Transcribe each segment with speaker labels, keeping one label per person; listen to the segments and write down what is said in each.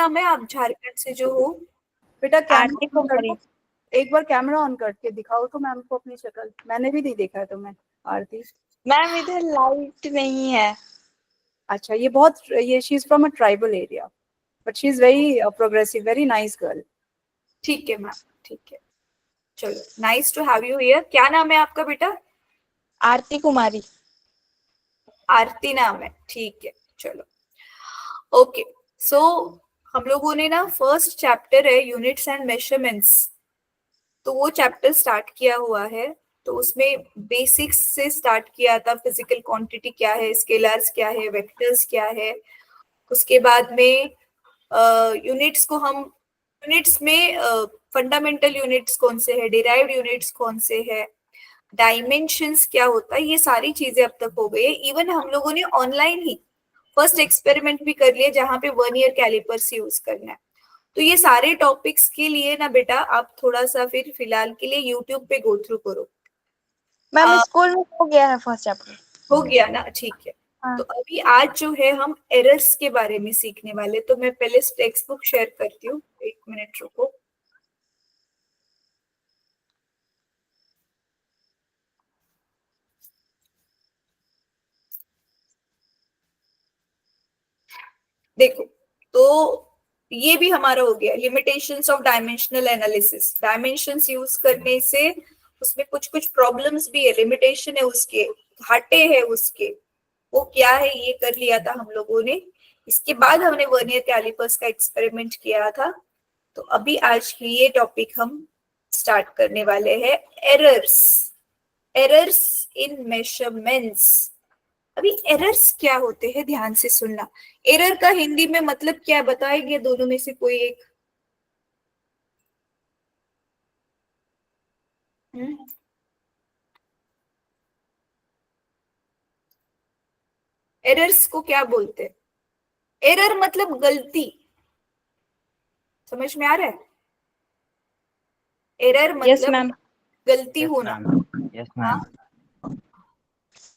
Speaker 1: नाम है? आप झारखंड से जो हो?
Speaker 2: बेटा
Speaker 3: आरती
Speaker 2: कैमरा ऑन कर
Speaker 3: कुमारी।
Speaker 2: दो, एक बार कैमरा ऑन करके दिखाओ तो मैम को अपनी शक्ल। मैंने भी नहीं देखा है तुम्हें आरती।
Speaker 3: मैम इधर लाइट नहीं है।
Speaker 2: अच्छा, ये she is from a tribal area but she is very progressive, very nice girl.
Speaker 1: ठीक है मैम, ठीक है, चलो, nice to have you here. क्या नाम है आपका बेटा?
Speaker 3: आरती कुमारी।
Speaker 1: आरती नाम है, ठीक है, चलो, ओके। सो हम लोगों ने ना फर्स्ट चैप्टर है यूनिट्स एंड मेजरमेंट्स, तो वो चैप्टर स्टार्ट किया हुआ है। तो उसमें बेसिक्स से स्टार्ट किया था, फिजिकल क्वांटिटी क्या है, स्केलर्स क्या है, वेक्टर्स क्या है। उसके बाद में यूनिट्स को हम यूनिट्स में फंडामेंटल यूनिट्स कौन से है, डिराइव्ड यूनिट्स कौन से है, डायमेंशंस क्या होता है, ये सारी चीजें अब तक हो गई है। इवन हम लोगों ने ऑनलाइन ही फर्स्ट एक्सपेरिमेंट भी कर लिया जहां पे वर्नियर कैलिपर्स यूज करना है। तो ये सारे टॉपिक्स के लिए ना बेटा आप थोड़ा सा फिर फिलहाल के लिए यूट्यूब पे गो थ्रू करो।
Speaker 3: मैम स्कूल में हो गया है फर्स्ट चैप्टर।
Speaker 1: हो गया ना, ठीक है।
Speaker 3: हाँ।
Speaker 1: तो अभी आज जो है हम एरर्स के बारे में सीखने वाले। तो मैं पहले टेक्स्ट बुक शेयर करती हूँ, एक मिनट रुको। देखो, तो ये भी हमारा हो गया limitations of dimensional analysis. Dimensions use करने से उसमें कुछ कुछ प्रॉब्लम्स भी है, लिमिटेशन है उसके, घाटे है उसके, वो क्या है ये कर लिया था हम लोगों ने। इसके बाद हमने वर्नियर कैलिपर्स का एक्सपेरिमेंट किया था। तो अभी आज की ये टॉपिक हम स्टार्ट करने वाले हैं, एरर्स। Errors in measurements. अभी एरर्स क्या होते हैं ध्यान से सुनना। एरर का हिंदी में मतलब क्या बताएंगे दोनों में से कोई एक? एरर्स को क्या बोलते हैं? एरर मतलब गलती, समझ में आ रहा है? एरर
Speaker 3: यस
Speaker 1: मतलब
Speaker 3: मैम।
Speaker 1: गलती होना।
Speaker 4: यस
Speaker 1: हाँ,
Speaker 4: मैम।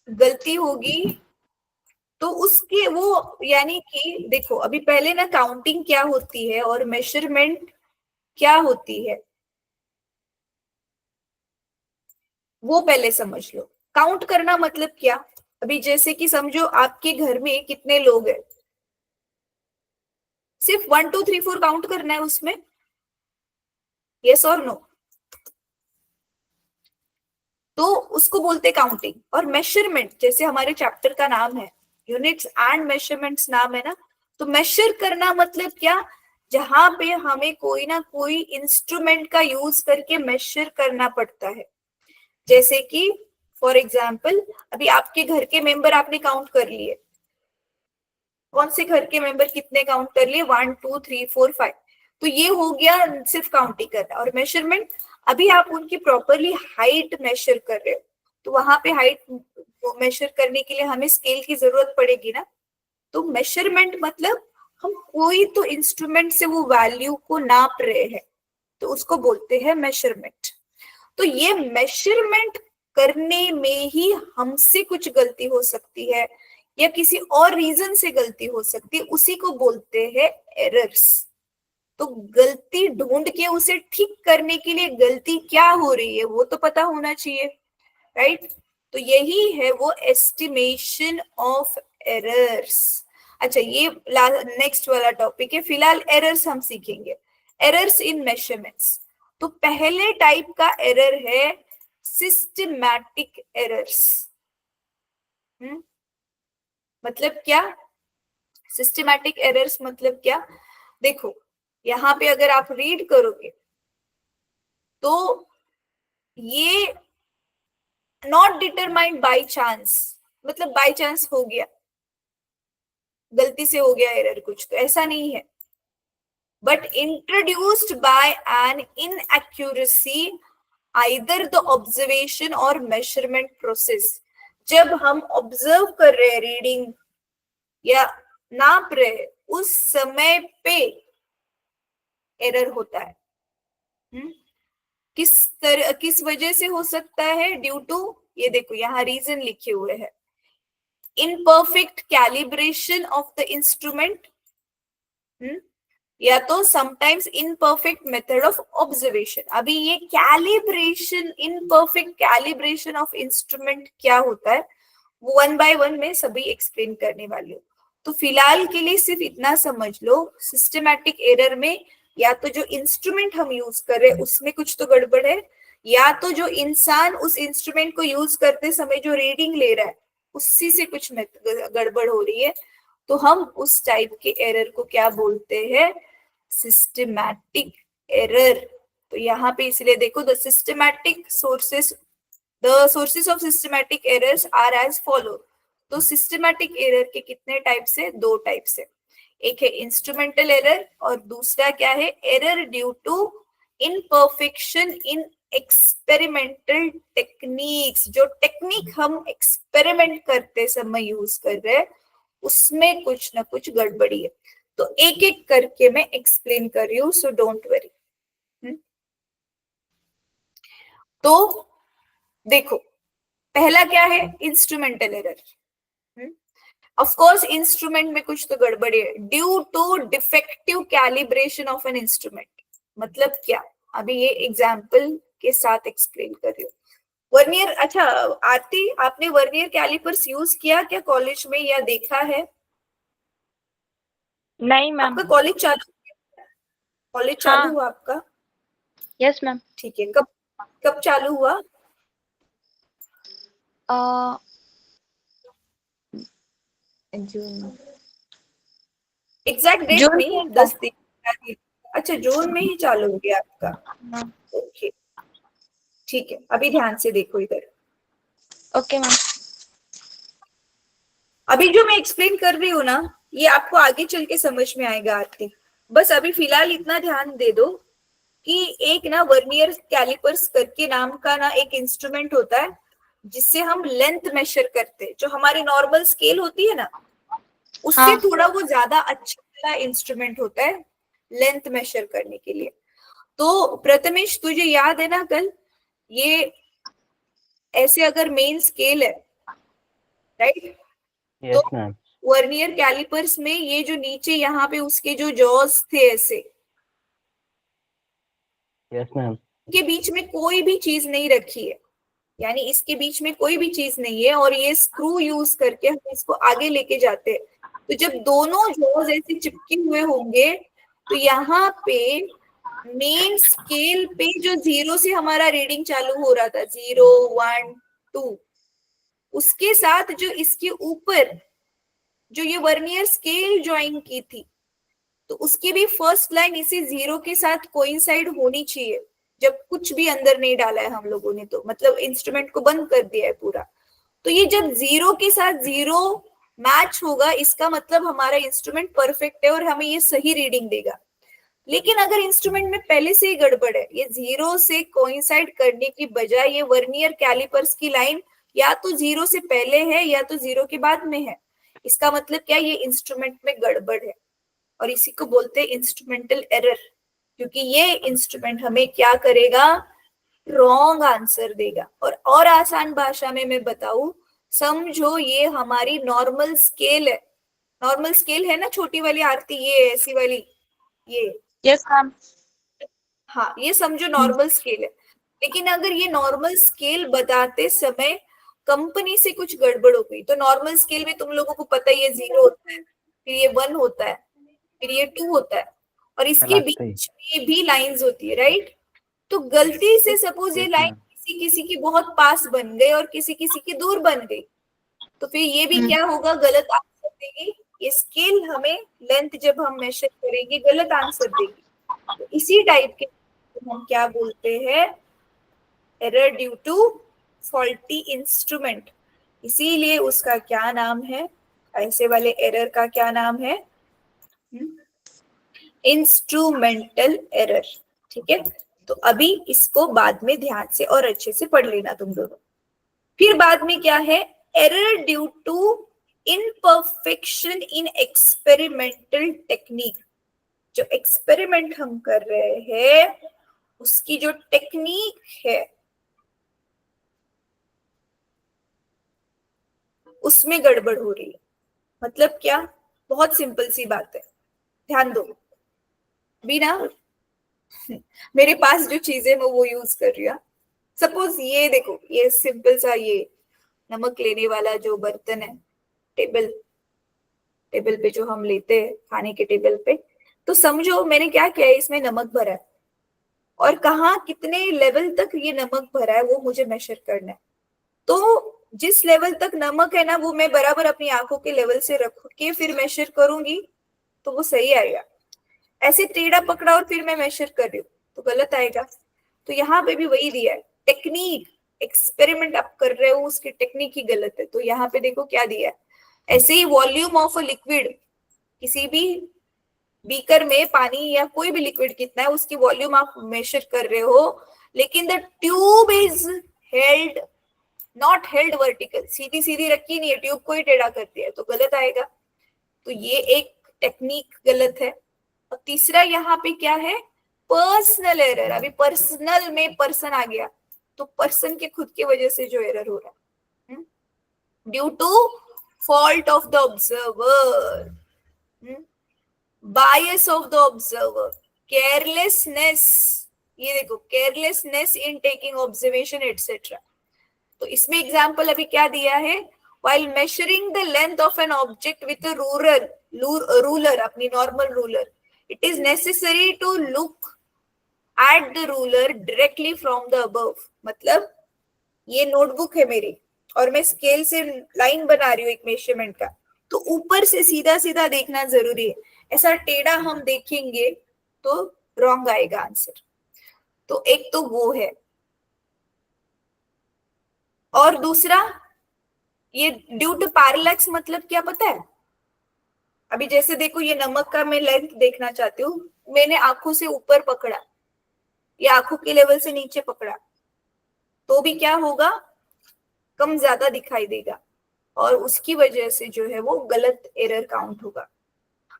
Speaker 1: गलती होगी तो उसके वो, यानी कि देखो अभी पहले ना काउंटिंग क्या होती है और मेजरमेंट क्या होती है वो पहले समझ लो। काउंट करना मतलब क्या? अभी जैसे कि समझो आपके घर में कितने लोग हैं, सिर्फ 1 2 3 4 काउंट करना है उसमें, यस और नो? तो उसको बोलते काउंटिंग। और मेजरमेंट, जैसे हमारे चैप्टर का नाम है यूनिट्स एंड मेजरमेंट्स नाम है ना, तो मेजर करना मतलब क्या? जहां पे हमें कोई ना कोई इंस्ट्रूमेंट का यूज करके मेजर करना पड़ता है। जैसे कि फॉर एग्जाम्पल अभी आपके घर के मेंबर आपने काउंट कर लिए, कौन से घर के मेंबर कितने काउंट कर लिए, 1 2 3 4 5। तो ये हो गया सिर्फ काउंटिंग करना। और मेजरमेंट, अभी आप उनकी प्रॉपरली हाइट मेजर कर रहे हो, तो वहां पे हाइट मेजर करने के लिए हमें स्केल की जरूरत पड़ेगी ना। तो मेजरमेंट मतलब हम कोई तो इंस्ट्रूमेंट से वो वैल्यू को नाप रहे हैं, तो उसको बोलते हैं मेजरमेंट। तो ये मेजरमेंट करने में ही हमसे कुछ गलती हो सकती है या किसी और रीजन से गलती हो सकती है, उसी को बोलते हैं एरर्स। तो गलती ढूंढ के उसे ठीक करने के लिए गलती क्या हो रही है वो तो पता होना चाहिए, राइट? तो यही है वो एस्टिमेशन ऑफ एरर्स। अच्छा, ये नेक्स्ट वाला टॉपिक है। फिलहाल एरर्स हम सीखेंगे, एरर्स इन मेजरमेंट्स। तो पहले टाइप का एरर है सिस्टमैटिक एरर्स। मतलब क्या? सिस्टमैटिक एरर्स मतलब क्या? देखो, यहाँ पे अगर आप रीड करोगे तो ये नॉट डिटरमाइंड बाय चांस, मतलब बाय चांस हो गया, गलती से हो गया एरर कुछ, तो ऐसा नहीं है। But introduced by an inaccuracy either the observation और मेजरमेंट प्रोसेस। जब हम ऑब्जर्व कर रहे हैं, रीडिंग या नाप रहे हैं, उस समय पे एरर होता है। किस वजह से हो सकता है? ड्यू टू, ये देखो यहाँ रीजन लिखे हुए हैं, imperfect calibration of the instrument, या तो sometimes imperfect method of observation. अभी ये calibration, imperfect calibration of instrument क्या होता है वो 1 by 1 में सभी एक्सप्लेन करने वाली हूँ। तो फिलहाल के लिए सिर्फ इतना समझ लो, सिस्टमैटिक एरर में या तो जो इंस्ट्रूमेंट हम यूज कर रहे हैं उसमें कुछ तो गड़बड़ है, या तो जो इंसान उस इंस्ट्रूमेंट को यूज करते समय जो रीडिंग ले रहा है उसी से कुछ गड़बड़ हो रही है। तो हम उस टाइप के एरर को क्या बोलते हैं, सिस्टमैटिक एरर। तो यहाँ पे इसलिए देखो, the sources of systematic errors are as follow. तो सिस्टमैटिक एरर के कितने टाइप्स है, 2 टाइप्स है। एक है इंस्ट्रूमेंटल एरर और दूसरा क्या है, error due to imperfection in experimental techniques. जो टेक्निक हम एक्सपेरिमेंट करते समय यूज कर रहे हैं उसमें कुछ ना कुछ गड़बड़ी है। तो एक एक करके मैं एक्सप्लेन कर रही हूँ, सो डोंट वरी। तो देखो, पहला क्या है, instrumental error. Of course instrument में कुछ तो गड़बड़ी है, due to defective calibration of an instrument. मतलब क्या, अभी ये एग्जाम्पल के साथ एक्सप्लेन कर रही हूँ। वर्नियर, अच्छा आरती, आपने वर्नियर कैलिपर्स यूज किया क्या कॉलेज में या देखा है?
Speaker 3: नहीं मैम।
Speaker 1: आपका कॉलेज चालू हुआ आपका?
Speaker 3: Yes ma'am.
Speaker 1: ठीक है, कब चालू हुआ?
Speaker 3: जून।
Speaker 1: एग्जैक्ट डेट
Speaker 3: जून
Speaker 1: नहीं,
Speaker 3: में
Speaker 1: 10 दिन। अच्छा, जून में ही चालू हो गया आपका। ओके ठीक है, अभी ध्यान से देखो इधर।
Speaker 3: Okay ma'am.
Speaker 1: अभी जो मैं एक्सप्लेन कर रही हूँ ना, ये आपको आगे चल के समझ में आएगा आरती। बस अभी फिलहाल इतना ध्यान दे दो कि एक ना वर्नियर कैलिपर्स करके नाम का ना एक इंस्ट्रूमेंट होता है जिससे हम लेंथ मेजर करते हैं। जो हमारी नॉर्मल स्केल होती है ना, उससे थोड़ा वो ज्यादा अच्छा इंस्ट्रूमेंट होता है लेंथ मेजर करने के लिए। तो प्रथमेश, तुझे याद है ना कल, ये ऐसे अगर मेन स्केल है, right?
Speaker 4: Yes ma'am.
Speaker 1: Vernier callipers में ये जो नीचे यहाँ पे उसके जो जॉज थे ऐसे,
Speaker 4: यस मैम।
Speaker 1: के बीच में कोई भी चीज नहीं रखी है, यानी इसके बीच में कोई भी चीज नहीं है, और ये स्क्रू यूज करके हम इसको आगे लेके जाते हैं। तो जब दोनों जॉज ऐसे चिपके हुए होंगे तो यहाँ पे मेन स्केल पे जो 0 से हमारा रीडिंग चालू हो रहा था, 0 1 2, उसके साथ जो इसके ऊपर जो ये वर्नियर स्केल ज्वाइन की थी, तो उसकी भी फर्स्ट लाइन इसी 0 के साथ कोइंसाइड होनी चाहिए। जब कुछ भी अंदर नहीं डाला है हम लोगों ने, तो मतलब इंस्ट्रूमेंट को बंद कर दिया है पूरा, तो ये जब 0 के साथ 0 मैच होगा, इसका मतलब हमारा इंस्ट्रूमेंट परफेक्ट है और हमें ये सही रीडिंग देगा। लेकिन अगर इंस्ट्रूमेंट में पहले से ही गड़बड़ है, ये 0 से कोइंसाइड करने की बजाय ये वर्नियर कैलिपर्स की लाइन या तो 0 से पहले है या तो 0 के बाद में है, इसका मतलब क्या, ये इंस्ट्रूमेंट में गड़बड़ है। और इसी को बोलते हैं इंस्ट्रूमेंटल एरर, क्योंकि ये इंस्ट्रूमेंट हमें क्या करेगा, रॉन्ग आंसर देगा। और आसान भाषा में मैं बताऊं, समझो ये हमारी नॉर्मल स्केल है। नॉर्मल स्केल है ना छोटी वाली आरती, ये ऐसी वाली, ये,
Speaker 3: यस मैम।
Speaker 1: हाँ ये समझो नॉर्मल स्केल है। लेकिन अगर ये नॉर्मल स्केल बताते समय कंपनी से कुछ गड़बड़ हो गई, तो नॉर्मल स्केल में तुम लोगों को पता ही है 0 होता है, फिर ये 1 होता है, फिर ये 2 होता है, और इसके बीच में भी लाइंस होती है, राइट? तो गलती से सपोज ये लाइन किसी किसी की बहुत पास बन गई और किसी किसी की दूर बन गई, तो फिर ये भी क्या होगा, गलत आंसर देगी। ये स्केल हमें लेंथ जब हम मेजर करेंगे गलत आंसर देगी। तो इसी टाइप के हम क्या बोलते हैं, error due to faulty instrument. इसीलिए उसका क्या नाम है, ऐसे वाले एरर का क्या नाम है, इंस्ट्रूमेंटल एरर। ठीक है, तो अभी इसको बाद में ध्यान से और अच्छे से पढ़ लेना तुम दोनों। फिर बाद में क्या है, error due to imperfection in experimental technique. जो एक्सपेरिमेंट हम कर रहे हैं उसकी जो टेक्निक है उसमें गड़बड़ हो रही है। मतलब क्या, बहुत सिंपल सी बात है, ध्यान दो। भी ना मेरे पास जो चीजें मैं वो यूज कर रही हूँ। सपोज ये देखो, ये सिंपल सा ये नमक लेने वाला जो बर्तन है, टेबल टेबल पे जो हम लेते हैं खाने के टेबल पे, तो समझो मैंने क्या किया है, इसमें नमक भरा है और कहाँ कितने लेवल तक ये नमक भरा है वो मुझे मेजर करना है। तो जिस लेवल तक नमक है ना वो मैं बराबर अपनी आंखों के लेवल से रख के फिर मेजर करूंगी तो वो सही आएगा। ऐसे टेढ़ा पकड़ा और फिर मैं मेजर कर रही हूँ तो गलत आएगा। तो यहाँ पे भी वही दिया है, टेक्निक एक्सपेरिमेंट आप कर रहे हो उसकी टेक्निक ही गलत है। तो यहाँ पे देखो क्या दिया है, ऐसे ही वॉल्यूम ऑफ अ लिक्विड, किसी भी बीकर में पानी या कोई भी लिक्विड कितना है उसकी वॉल्यूम आप मेजर कर रहे हो, लेकिन the tube is held not held vertical, सीधी सीधी रखी नहीं है, ट्यूब को ही टेढ़ा करती है तो गलत आएगा। तो ये एक टेक्निक गलत है। और तीसरा यहाँ पे क्या है, पर्सनल एरर। अभी पर्सनल में पर्सन आ गया तो पर्सन के खुद की वजह से जो एरर हो रहा है, due to fault of the observer, bias of the observer, carelessness, ये देखो carelessness in taking observation etcetera. तो इसमें एग्जाम्पल अभी क्या दिया है, while measuring the length of an object with a ruler, अपनी normal ruler, it is necessary to look at the ruler directly from the above। मतलब ये नोटबुक है मेरी और मैं स्केल से लाइन बना रही हूँ एक मेजरमेंट का, तो ऊपर से सीधा सीधा देखना जरूरी है। ऐसा टेढ़ा हम देखेंगे तो रॉन्ग आएगा आंसर। तो एक तो वो है। और दूसरा ये ड्यू टू पैरेलैक्स मतलब क्या पता है, अभी जैसे देखो ये नमक का मैं लेंथ देखना चाहती हूँ, मैंने आंखों से ऊपर पकड़ा या आंखों के लेवल से नीचे पकड़ा तो भी क्या होगा, कम ज्यादा दिखाई देगा और उसकी वजह से जो है वो गलत एरर काउंट होगा।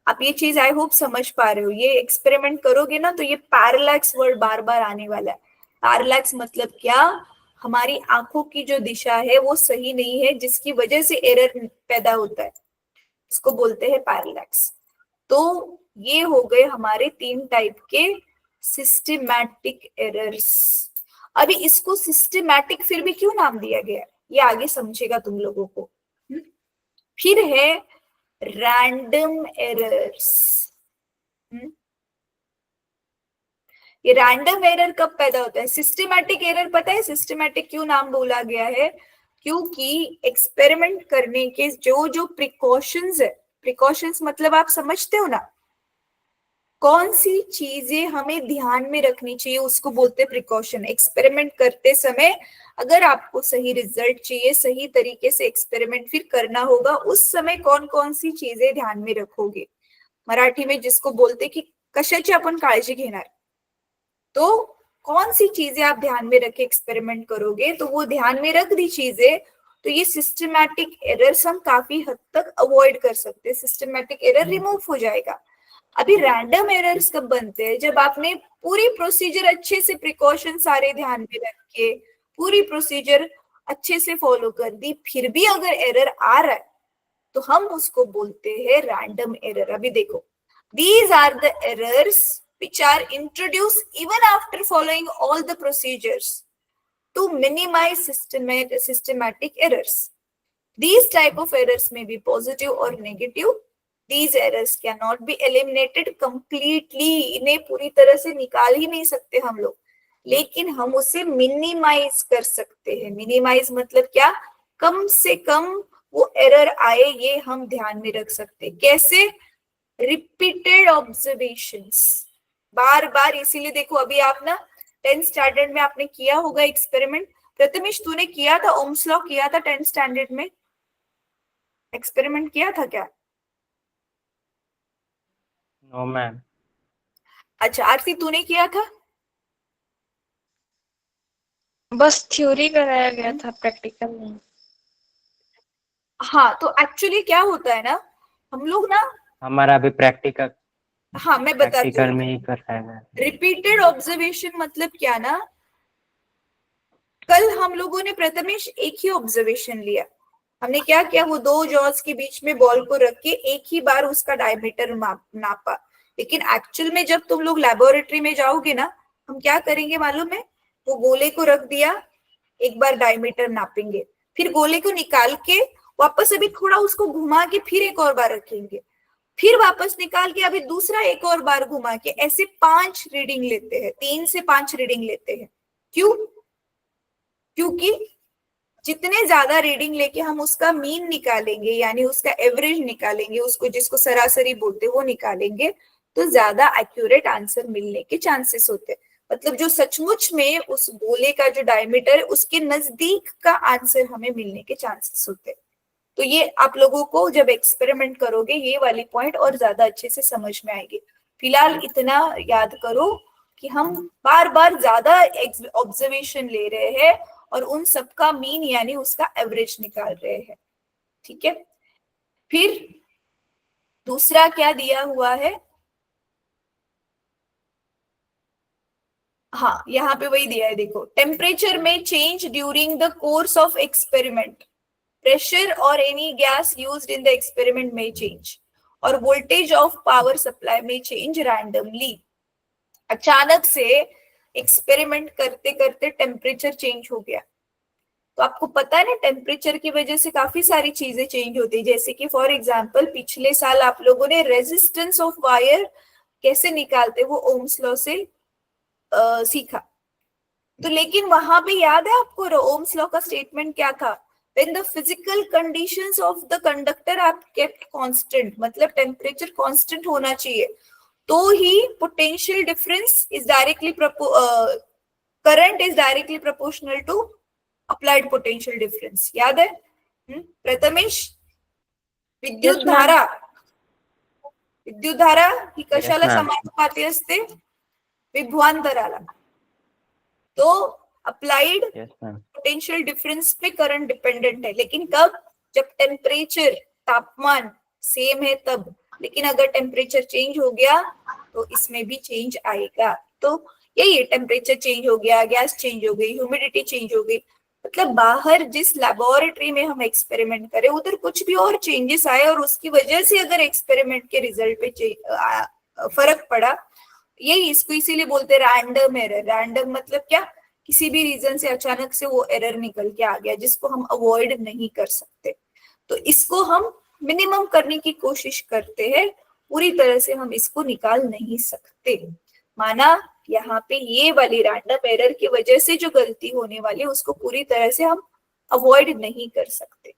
Speaker 1: आप ये चीज आई होप समझ पा रहे हो। ये एक्सपेरिमेंट करोगे ना तो ये पैरेलैक्स वर्ड बार बार आने वाला है। पैरेलैक्स मतलब क्या, हमारी आंखों की जो दिशा है वो सही नहीं है जिसकी वजह से एरर पैदा होता है, इसको बोलते हैं पैरेलैक्स। तो ये हो गए हमारे 3 टाइप के सिस्टमैटिक एरर्स। अभी इसको सिस्टमैटिक फिर भी क्यों नाम दिया गया, ये आगे समझेगा तुम लोगों को। फिर है रैंडम एरर्स। ये रैंडम एरर कब पैदा होता है, सिस्टमैटिक एरर पता है सिस्टमैटिक क्यों नाम बोला गया है, क्योंकि एक्सपेरिमेंट करने के जो जो प्रिकॉशंस है, प्रिकॉशंस मतलब आप समझते हो ना, कौन सी चीजें हमें ध्यान में रखनी चाहिए उसको बोलते हैं प्रिकॉशन। एक्सपेरिमेंट करते समय अगर आपको सही रिजल्ट चाहिए, सही तरीके से एक्सपेरिमेंट फिर करना होगा, उस समय कौन कौन सी चीजें ध्यान में रखोगे, मराठी में जिसको बोलते कि कशाची आपण काळजी घेणार, तो कौन सी चीजें आप ध्यान में रख के एक्सपेरिमेंट करोगे, तो वो ध्यान में रख दी चीजें, तो ये सिस्टमैटिक एरर्स हम काफी हद तक अवॉइड कर सकते हैं, सिस्टमैटिक एरर रिमूव हो जाएगा। अभी रैंडम एरर्स कब बनते हैं, जब आपने पूरी प्रोसीजर अच्छे से प्रिकॉशन सारे ध्यान में रख के पूरी प्रोसीजर अच्छे से फॉलो कर दी, फिर भी अगर एरर आ रहा है तो हम उसको बोलते हैं रैंडम एरर। अभी देखो, these are the errors which are introduced even after following all the procedures to minimize systematic errors. These type of errors may be positive or negative. These errors cannot be eliminated completely. इन्हें पूरी तरह से निकाल ही नहीं सकते हम लोग, लेकिन हम उसे मिनिमाइज कर सकते हैं। मिनिमाइज मतलब क्या, कम से कम वो एरर आए ये हम ध्यान में रख सकते हैं। कैसे, रिपीटेड ऑब्जर्वेशंस, बार बार। इसीलिए देखो अभी आप ना 10th स्टैंडर्ड में आपने किया होगा एक्सपेरिमेंट, प्रथमेश तूने किया था, ओम्स लॉ किया था 10th स्टैंडर्ड में, एक्सपेरिमेंट किया था क्या?
Speaker 4: No ma'am.
Speaker 1: अच्छा आरती तूने किया था?
Speaker 3: बस थ्योरी कराया गया था, प्रैक्टिकल नहीं।
Speaker 1: हाँ, तो एक्चुअली क्या होता है ना, हम लोग ना,
Speaker 4: हमारा अभी प्रैक्टिकल,
Speaker 1: हाँ मैं बताती
Speaker 4: प्रैक्टिकल
Speaker 1: हूँ।
Speaker 4: में ही कर रहा है।
Speaker 1: रिपीटेड ऑब्जर्वेशन मतलब क्या ना, कल हम लोगों ने प्रथमेश एक ही ऑब्जर्वेशन लिया, हमने क्या किया, वो 2 जॉज के बीच में बॉल को रख के एक ही बार उसका डायमीटर नापा, लेकिन एक्चुअल में जब तुम लोग लेबोरेटरी में जाओगे ना, हम क्या करेंगे मालूम है, वो गोले को रख दिया, एक बार डायमीटर नापेंगे, फिर गोले को निकाल के वापस अभी थोड़ा उसको घुमा के फिर एक और बार रखेंगे, फिर वापस निकाल के अभी दूसरा एक और बार घुमा के, ऐसे 5 रीडिंग लेते हैं, 3 से 5 रीडिंग लेते हैं। क्यों? क्योंकि जितने ज्यादा रीडिंग लेके हम उसका मीन निकालेंगे, यानी उसका एवरेज निकालेंगे, उसको जिसको सरासरी बोलते हैं वो निकालेंगे, तो ज्यादा एक्यूरेट आंसर मिलने के चांसेस होते हैं। मतलब जो सचमुच में उस गोले का जो डायमीटर है उसके नजदीक का आंसर हमें मिलने के चांसेस होते हैं। तो ये आप लोगों को जब एक्सपेरिमेंट करोगे ये वाली पॉइंट और ज्यादा अच्छे से समझ में आएगी। फिलहाल इतना याद करो कि हम बार बार ज्यादा ऑब्जर्वेशन ले रहे हैं और उन सबका मीन यानी उसका एवरेज निकाल रहे हैं। ठीक है, फिर दूसरा क्या दिया हुआ है, हाँ यहाँ पे वही दिया है, देखो, टेम्परेचर में change during the course of experiment, pressure or any gas used in the experiment may change, और voltage of power supply may change randomly। अचानक से एक्सपेरिमेंट करते करते टेम्परेचर चेंज हो गया, तो आपको पता है ना टेम्परेचर की वजह से काफी सारी चीजें चेंज होती है। जैसे कि फॉर एग्जांपल पिछले साल आप लोगों ने रेजिस्टेंस ऑफ वायर कैसे निकालते वो ओम्स लॉ से सीखा, तो लेकिन वहां पे याद है आपको ओम्स लॉ का स्टेटमेंट क्या था, when the physical conditions of the conductor are kept constant, मतलब टेम्परेचर कांस्टेंट होना चाहिए तो ही potential difference is directly current is directly proportional to applied potential difference। याद है प्रथमेश? विद्युत
Speaker 3: Yes, ma'am.
Speaker 1: धारा, विद्युत धारा ही कशाला
Speaker 4: Yes, ma'am.
Speaker 1: समानुपाती असते? विभवांतराला। तो applied
Speaker 4: Yes, ma'am.
Speaker 1: Potential difference पे करंट डिपेंडेंट है, लेकिन कब? जब टेम्परेचर, तापमान सेम है तब। लेकिन अगर टेम्परेचर चेंज हो गया तो इसमें भी चेंज आएगा। तो यही टेम्परेचर चेंज हो गया, गैस चेंज हो गई, ह्यूमिडिटी चेंज हो गई, मतलब बाहर जिस लेबोरेटरी में हम एक्सपेरिमेंट करें उधर कुछ भी और चेंजेस आए और उसकी वजह से अगर एक्सपेरिमेंट के रिजल्ट पे फर्क पड़ा, यही इसको इसीलिए बोलते हैं रैंडम एरर। रैंडम मतलब क्या? किसी भी रीजन से अचानक से वो एरर निकल के आ गया जिसको हम अवॉइड नहीं कर सकते, तो इसको हम मिनिमम करने की कोशिश करते हैं, पूरी तरह से हम इसको निकाल नहीं सकते। माना यहाँ पे ये वाली रैंडम एरर की वजह से जो गलती होने वाली उसको पूरी तरह से हम अवॉइड नहीं कर सकते।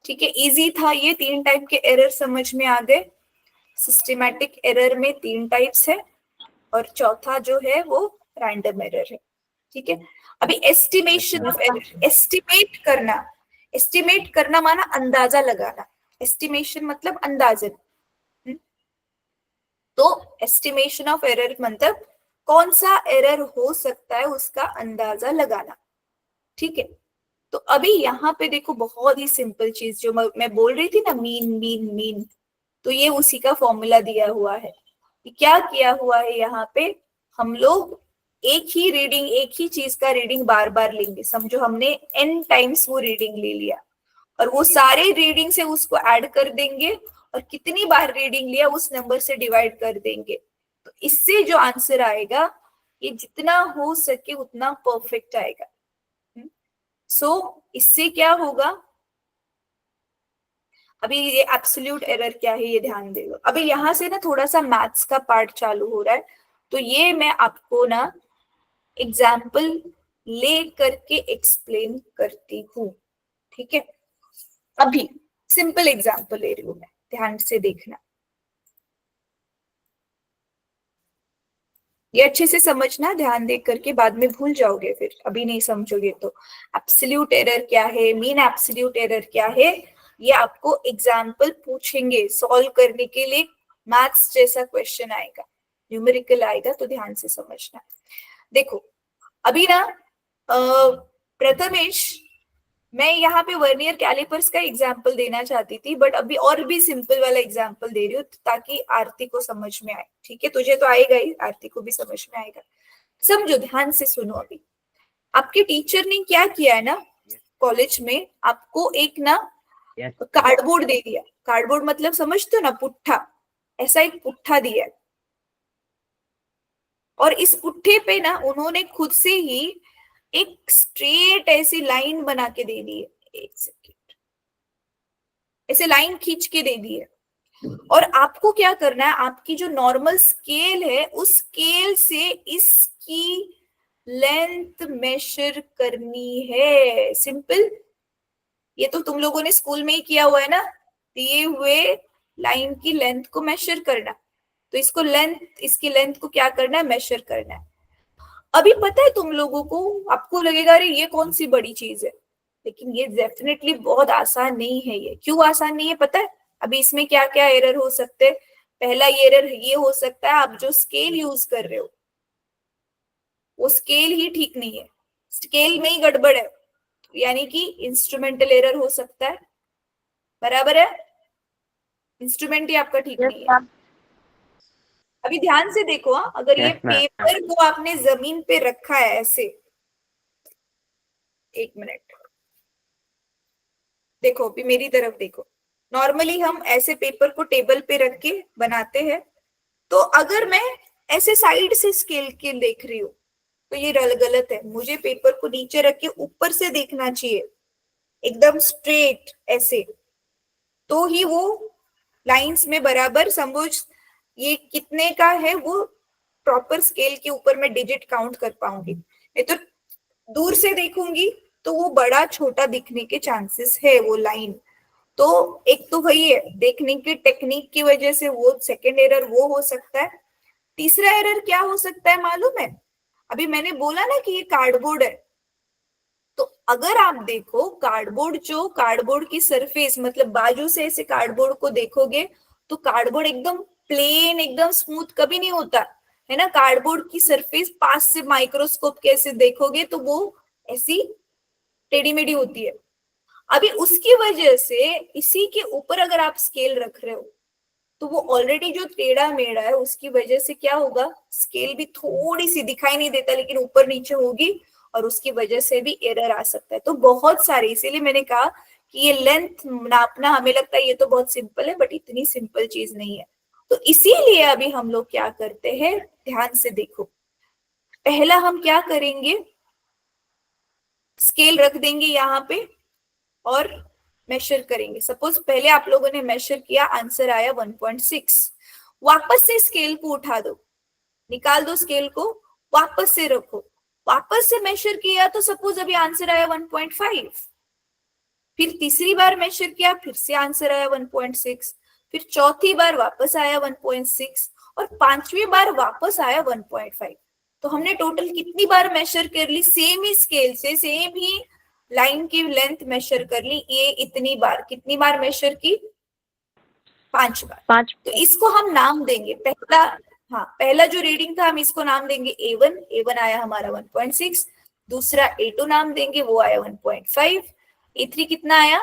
Speaker 1: ठीक है, इजी था ये, 3 टाइप के एरर समझ में आ गए। सिस्टमैटिक एरर में 3 टाइप्स है और चौथा जो है वो रैंडम एरर है। ठीक है, अभी एस्टिमेशन ऑफ एरर, एस्टिमेट करना माना अंदाजा लगाना, एस्टिमेशन मतलब अंदाजन। तो एस्टिमेशन ऑफ एरर मतलब कौन सा एरर हो सकता है उसका अंदाजा लगाना। ठीक है, तो अभी यहाँ पे देखो बहुत ही सिंपल चीज जो मैं बोल रही थी ना, मीन मीन मीन, तो ये उसी का फॉर्मूला दिया हुआ है। क्या किया हुआ है यहाँ पे, हम लोग एक ही रीडिंग, एक ही चीज का रीडिंग बार बार लेंगे। समझो हमने n टाइम्स वो रीडिंग ले लिया और वो सारे रीडिंग से उसको ऐड कर देंगे और कितनी बार रीडिंग लिया उस नंबर से डिवाइड कर देंगे। तो इससे जो आंसर आएगा ये जितना हो सके उतना परफेक्ट आएगा। सो इससे क्या होगा, अभी ये एब्सोल्यूट एरर क्या है ये ध्यान दे लो। अभी यहाँ से ना थोड़ा सा मैथ्स का पार्ट चालू हो रहा है, तो ये मैं आपको ना एग्जाम्पल ले करके एक्सप्लेन करती हूँ। ठीक है, अभी सिंपल एग्जाम्पल ले रही हूँ मैं, ध्यान से देखना। ये अच्छे से समझना, ध्यान देख करके, बाद में भूल जाओगे फिर अभी नहीं समझोगे तो। एब्सोल्यूट एरर क्या है, मीन एब्सोल्यूट एरर क्या है, ये आपको एग्जाम्पल पूछेंगे सॉल्व करने के लिए। मैथ्स जैसा क्वेश्चन आएगा, न्यूमेरिकल आएगा, तो ध्यान से समझना। देखो अभी ना प्रथमेश, मैं यहाँ पे वर्नियर कैलिपर्स का एग्जाम्पल देना चाहती थी, बट अभी और भी सिंपल वाला एग्जाम्पल दे रही हूँ ताकि आरती को समझ में आए। ठीक है, तुझे तो आएगा ही, आरती को भी समझ में आएगा। समझो, ध्यान से सुनो। अभी आपके टीचर ने क्या किया है ना, कॉलेज में आपको एक ना कार्डबोर्ड दे दिया। कार्डबोर्ड मतलब समझते हो ना, पुट्ठा, ऐसा एक पुट्ठा दिया है। और इस पुट्ठे पे ना उन्होंने खुद से ही एक स्ट्रेट ऐसी लाइन बना के दे दी है, एक सेकेंड, ऐसे लाइन खींच के दे दी है। और आपको क्या करना है, आपकी जो नॉर्मल स्केल है उस स्केल से इसकी लेंथ मेजर करनी है। सिंपल, ये तो तुम लोगों ने स्कूल में ही किया हुआ है ना, दिए हुए लाइन की लेंथ को मेजर करना। तो इसको लेंथ, इसकी लेंथ को क्या करना है, मेजर करना है। अभी पता है तुम लोगों को, आपको लगेगा अरे ये कौन सी बड़ी चीज है, लेकिन ये डेफिनेटली बहुत आसान नहीं है। ये क्यों आसान नहीं है पता है? अभी इसमें क्या क्या एरर हो सकते हैं। पहला एरर ये हो सकता है, आप जो स्केल यूज कर रहे हो वो स्केल ही ठीक नहीं है, स्केल में ही गड़बड़ है, यानी कि इंस्ट्रूमेंटल एरर हो सकता है। बराबर है, इंस्ट्रूमेंट ही आपका ठीक
Speaker 3: Yes,
Speaker 1: नहीं है।
Speaker 3: ma'am.
Speaker 1: अभी ध्यान से देखो, अगर ये
Speaker 4: Yes, ma'am.
Speaker 1: पेपर को आपने जमीन पे रखा है ऐसे, एक मिनट देखो, अभी मेरी तरफ देखो। नॉर्मली हम ऐसे पेपर को टेबल पे रख के बनाते हैं, तो अगर मैं ऐसे साइड से स्केल के देख रही हूँ तो ये गलत है। मुझे पेपर को नीचे रख के ऊपर से देखना चाहिए, एकदम स्ट्रेट ऐसे, तो ही वो लाइंस में बराबर समझ ये कितने का है वो प्रॉपर स्केल के ऊपर मैं डिजिट काउंट कर पाऊंगी। नहीं तो दूर से देखूंगी तो वो बड़ा छोटा दिखने के चांसेस है वो लाइन। तो एक तो वही है, देखने की टेक्निक की वजह से वो सेकंड एरर वो हो सकता है। तीसरा एरर क्या हो सकता है मालूम है? अभी मैंने बोला ना कि ये कार्डबोर्ड है, तो अगर आप देखो कार्डबोर्ड, जो कार्डबोर्ड की सरफेस मतलब बाजू से ऐसे कार्डबोर्ड को देखोगे तो कार्डबोर्ड एकदम प्लेन, एकदम स्मूथ कभी नहीं होता है ना। कार्डबोर्ड की सरफेस पास से माइक्रोस्कोप के ऐसे देखोगे तो वो ऐसी टेढ़ी मेढ़ी होती है। अभी उसकी वजह से इसी के ऊपर अगर आप स्केल रख रहे हो तो वो ऑलरेडी जो टेढ़ा मेढ़ा है उसकी वजह से क्या होगा, स्केल भी थोड़ी सी दिखाई नहीं देता लेकिन ऊपर नीचे होगी, और उसकी वजह से भी एरर आ सकता है। तो बहुत सारे, इसीलिए मैंने कहा कि ये लेंथ नापना हमें लगता है ये तो बहुत सिंपल है, बट इतनी सिंपल चीज नहीं है। तो इसीलिए अभी हम लोग क्या करते हैं, ध्यान से देखो। पहला हम क्या करेंगे, स्केल रख देंगे यहाँ पे और मेजर करेंगे। सपोज पहले आप लोगों ने मेजर किया, आंसर आया 1.6, वापस से स्केल को उठा दो, निकाल दो स्केल को, वापस से रखो, वापस से मेजर किया तो सपोज अभी आंसर आया 1.5, फिर तीसरी बार मेजर किया फिर से आंसर आया 1.6, फिर चौथी बार वापस आया 1.6 और पांचवी बार वापस आया 1.5। तो हमने टोटल कितनी बार मेजर कर ली, सेम ही स्केल से सेम ही लाइन की लेंथ मेजर कर ली, ये इतनी बार, कितनी बार मेजर की, 5 बार।
Speaker 3: 5.
Speaker 1: तो इसको हम नाम देंगे, पहला, हाँ पहला जो रीडिंग था हम इसको नाम देंगे A1, A1 आया हमारा 1.6, दूसरा A2 नाम देंगे, वो आया 1.5, A3 कितना आया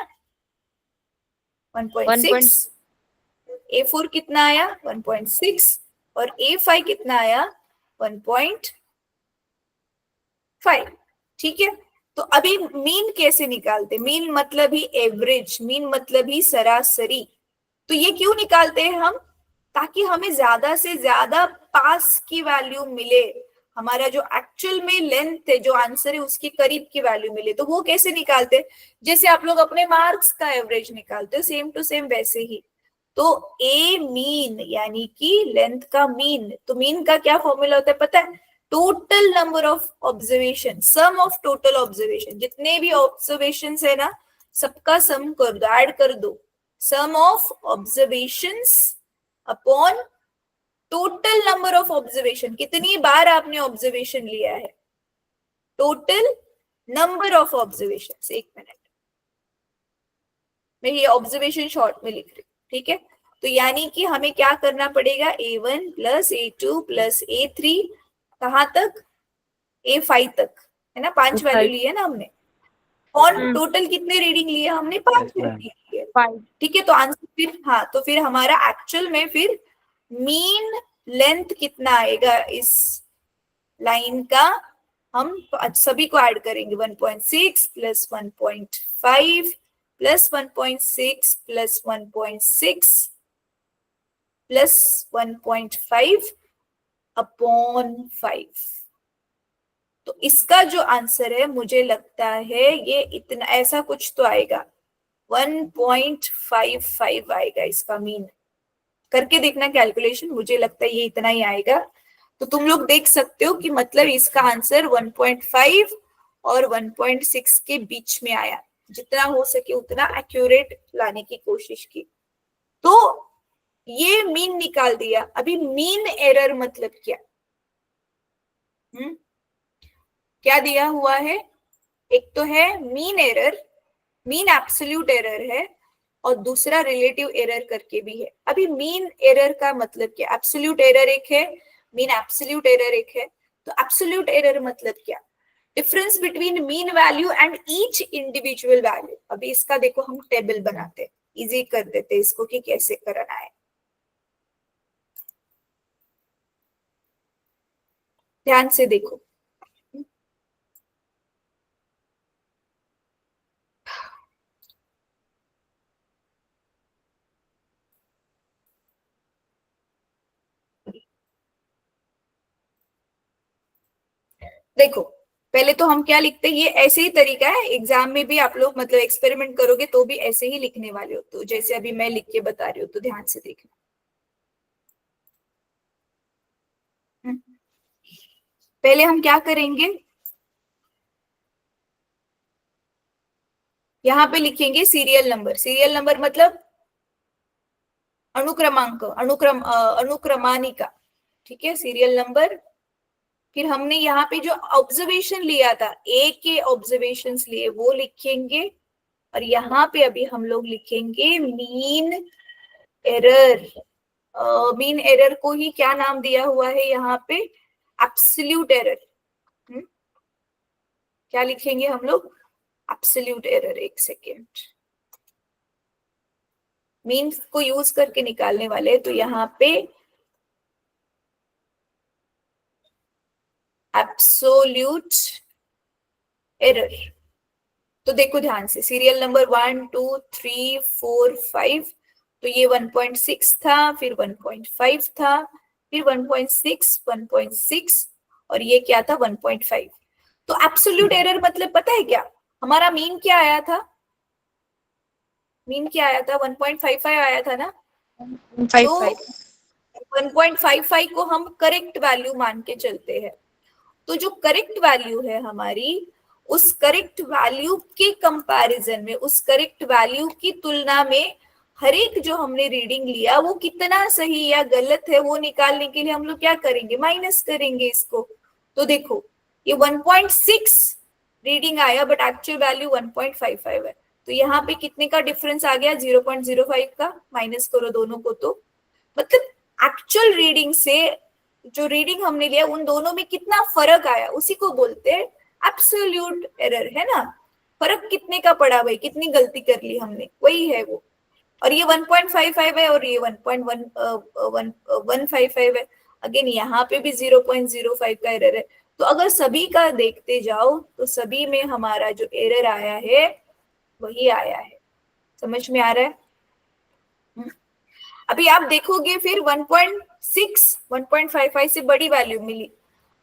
Speaker 1: 1.6, A4 कितना आया 1.6 और A5 कितना आया 1.5। ठीक है, तो अभी मीन कैसे निकालते, मीन मतलब ही एवरेज, मीन मतलब ही सरासरी। तो ये क्यों निकालते हैं हम, ताकि हमें ज्यादा से ज्यादा पास की वैल्यू मिले, हमारा जो एक्चुअल में लेंथ है, जो आंसर है उसके करीब की वैल्यू मिले। तो वो कैसे निकालते, जैसे आप लोग अपने मार्क्स का एवरेज निकालते हो, सेम टू सेम वैसे ही। तो ए मीन यानी कि लेंथ का मीन, तो मीन का क्या फॉर्मूला होता है पता है, total number of observation, sum of total observation, जितने भी ऑब्जर्वेशन है ना सबका सम कर दो, ऐड कर दो, sum of observations upon total number of observation, कितनी बार आपने ऑब्जर्वेशन लिया है, टोटल नंबर ऑफ ऑब्जर्वेशन। एक मिनट, मैं ये ऑब्जर्वेशन शॉर्ट में लिख रही हूँ, ठीक है। तो यानी कि हमें क्या करना पड़ेगा, A1 plus A2 plus A3, कहाँ तक, A5 तक, है ना, 5 वैल्यू ली है ना हमने, और टोटल कितने रीडिंग लिए हमने, 5
Speaker 4: Yes, ma'am.
Speaker 1: रीडिंग लिए,
Speaker 3: 5.
Speaker 1: ठीक है। तो आंसर फिर, हाँ तो फिर हमारा एक्चुअल में फिर मीन लेंथ कितना आएगा इस लाइन का, हम सभी को ऐड करेंगे, 1.6 plus 1.5 plus 1.6 plus 1.6 plus 1.5 upon 5। तो इसका जो आंसर है मुझे लगता है ये इतना ऐसा कुछ तो आएगा, 1.55 आएगा इसका मीन। करके देखना कैलकुलेशन, मुझे लगता है ये इतना ही आएगा। तो तुम लोग देख सकते हो कि मतलब इसका आंसर 1.5 और 1.6 के बीच में आया। जितना हो सके उतना एक्यूरेट लाने की कोशिश की। तो ये मीन निकाल दिया। अभी मीन एरर मतलब क्या? क्या दिया हुआ है? एक तो है mean error, mean absolute error है, और दूसरा रिलेटिव एरर करके भी है। अभी मीन एरर का मतलब क्या? एब्सोल्यूट एरर एक है, मीन एब्सोल्यूट एरर एक है। तो एब्सोल्यूट एरर मतलब क्या? Difference between mean value and each individual value. अभी इसका देखो हम टेबल बनाते हैं, इजी कर देते इसको कि कैसे करना है। ध्यान से देखो, देखो पहले तो हम क्या लिखते हैं, ये ऐसे ही तरीका है, एग्जाम में भी आप लोग मतलब एक्सपेरिमेंट करोगे तो भी ऐसे ही लिखने वाले हो। तो जैसे अभी मैं लिख के बता रही हूँ, तो ध्यान से देखना। पहले हम क्या करेंगे, यहाँ पे लिखेंगे सीरियल नंबर। सीरियल नंबर मतलब अनुक्रमांक, अनुक्रमानिका, ठीक है, सीरियल नंबर। फिर हमने यहाँ पे जो ऑब्जर्वेशन लिया था, ए के ऑब्जर्वेशंस लिए, वो लिखेंगे। और यहाँ पे अभी हम लोग लिखेंगे मीन एरर। मीन एरर को ही क्या नाम दिया हुआ है यहाँ पे? Absolute error. क्या लिखेंगे हम लोग? Absolute error. एक सेकेंड, मीन को यूज करके निकालने वाले, तो यहाँ पे एब्सोल्यूट एरर। तो देखो ध्यान से, सीरियल नंबर 1 2 3 4 5, तो ये 1.6 था, फिर 1.5 था, फिर 1.6, 1.6, और ये क्या था? 1.5। तो एब्सोल्यूट एरर मतलब पता है क्या? हमारा मीन क्या आया था? मीन क्या आया था? 1.55 आया था ना।
Speaker 3: 55
Speaker 1: 1.55 को हम करेक्ट वैल्यू मान के चलते हैं। तो जो करेक्ट वैल्यू है हमारी, उस करेक्ट वैल्यू के कंपैरिजन में, उस करेक्ट वैल्यू की तुलना में हर एक जो हमने रीडिंग लिया वो कितना सही या गलत है, वो निकालने के लिए हम लोग क्या करेंगे? माइनस करेंगे इसको। तो देखो ये 1.6 रीडिंग आया, बट एक्चुअल वैल्यू 1.55 है। तो यहाँ पे कितने का डिफरेंस आ गया? 0.05 का। माइनस करो दोनों को, तो मतलब एक्चुअल रीडिंग से जो रीडिंग हमने लिया उन दोनों में कितना फर्क आया, उसी को बोलते हैं एब्सोल्यूट एरर, है ना। फर्क कितने का पड़ा भाई, कितनी गलती कर ली हमने, वही है वो। और ये 1.55 है और ये 1.155 है। अगेन यहाँ पे भी 0.05 का एरर है। तो अगर सभी का देखते जाओ तो सभी में हमारा जो एरर आया है वही आया है। समझ में आ रहा है? अभी आप देखोगे फिर 1.6 1.55 से बड़ी वैल्यू मिली,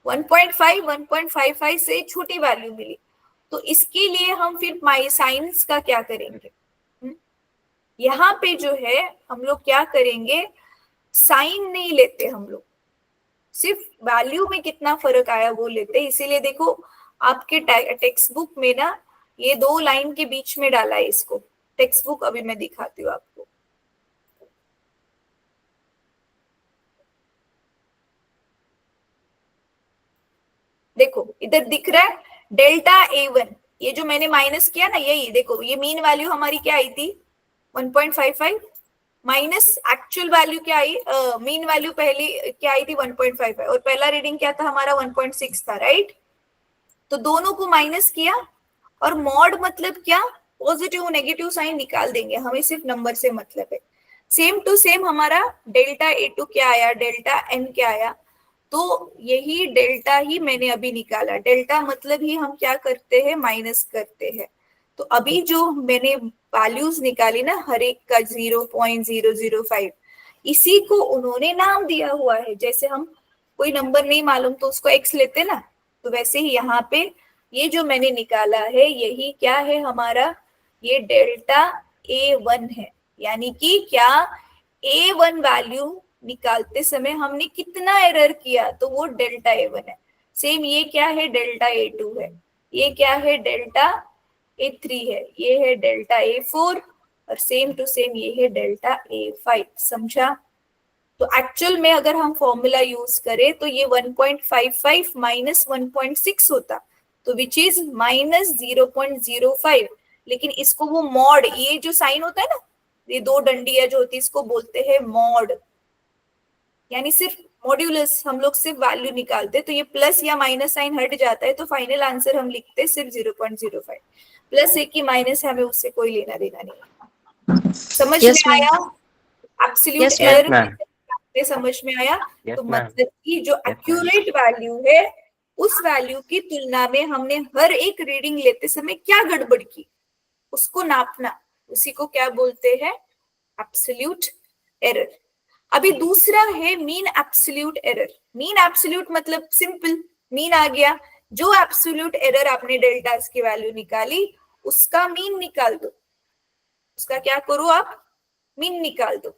Speaker 1: 1.5 1.55 से छोटी वैल्यू मिली। तो इसके लिए हम फिर माई साइंस का क्या करेंगे? यहाँ पे जो है हम लोग क्या करेंगे, साइन नहीं लेते हम लोग, सिर्फ वैल्यू में कितना फर्क आया वो लेते। इसीलिए देखो आपके टेक्स्ट बुक में ना ये 2 लाइन के बीच में डाला है इसको। टेक्स्ट बुक अभी मैं दिखाती हूँ आपको। देखो इधर दिख रहा है डेल्टा A1, ये जो मैंने माइनस किया ना, यही देखो, ये मीन वैल्यू हमारी क्या आई थी? 1.55 माइनस एक्चुअल वैल्यू क्या आई? मीन वैल्यू पहली क्या आई थी? 1.55, और पहला रीडिंग क्या था हमारा? 1.6 था, राइट। तो दोनों को माइनस किया, और मॉड मतलब क्या? पॉजिटिव नेगेटिव साइन निकाल देंगे, हमें सिर्फ नंबर से मतलब है। सेम टू सेम हमारा डेल्टा A2 क्या आया, डेल्टा N क्या आया? तो यही डेल्टा ही मैंने अभी निकाला। डेल्टा मतलब ही हम क्या करते हैं? माइनस करते हैं। तो अभी जो मैंने वैल्यूज निकाली ना हर एक का 0.005, इसी को उन्होंने नाम दिया हुआ है। जैसे हम कोई नंबर नहीं मालूम तो उसको x लेते ना, तो वैसे ही यहाँ पे ये जो मैंने निकाला है यही क्या है हमारा, ये डेल्टा A1 है। यानी कि क्या A1 वैल्यू निकालते समय हमने कितना एरर किया, तो वो डेल्टा A1 है। सेम ये क्या है, डेल्टा A2 है, ये क्या है, डेल्टा A3 है, ये है डेल्टा A4 और सेम टू सेम ये है डेल्टा A5। समझा? तो एक्चुअल में अगर हम फॉर्मूला यूज करें तो ये 1.55 माइनस 1.6 होता, तो विच इज माइनस 0.05। लेकिन इसको वो मॉड, ये जो साइन होता है ना, ये दो डंडियां जो होती है इसको बोलते हैं मॉड, यानी सिर्फ मॉड्यूलस हम लोग सिर्फ वैल्यू निकालते, तो ये प्लस या माइनस साइन हट जाता है, तो फाइनल आंसर हम लिखते हैं सिर्फ 0.05। प्लस है कि माइनस है हमें उससे कोई लेना देना नहीं। समझ
Speaker 3: Yes,
Speaker 1: में
Speaker 3: ma'am.
Speaker 1: आया? Absolute
Speaker 3: Yes,
Speaker 1: error
Speaker 4: ma'am.
Speaker 1: समझ में आया?
Speaker 4: Yes,
Speaker 1: तो
Speaker 4: ma'am.
Speaker 1: मतलब कि जो एक्यूरेट वैल्यू है उस वैल्यू की तुलना में हमने हर एक रीडिंग लेते समय क्या गड़बड़ की उसको नापना, उसी को क्या बोलते हैं, एब्सोल्यूट एरर। अभी दूसरा है mean absolute error. Mean absolute मतलब सिंपल, मीन आ गया, जो एब्सोल्यूट एरर आपने डेल्टा की वैल्यू निकाली उसका मीन निकाल दो, उसका क्या करो आप, मीन निकाल दो।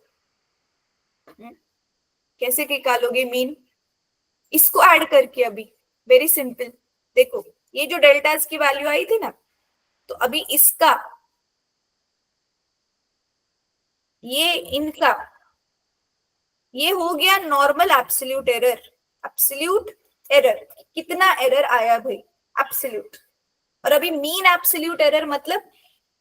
Speaker 1: कैसे निकालोगे मीन, इसको ऐड करके, अभी वेरी सिंपल। देखो ये जो डेल्टा की वैल्यू आई थी ना, तो अभी इसका, ये इनका, ये हो गया normal absolute error. Absolute error कितना एरर आया भाई, एब्सोल्यूट। और अभी मीन एब्सोल्यूट एरर मतलब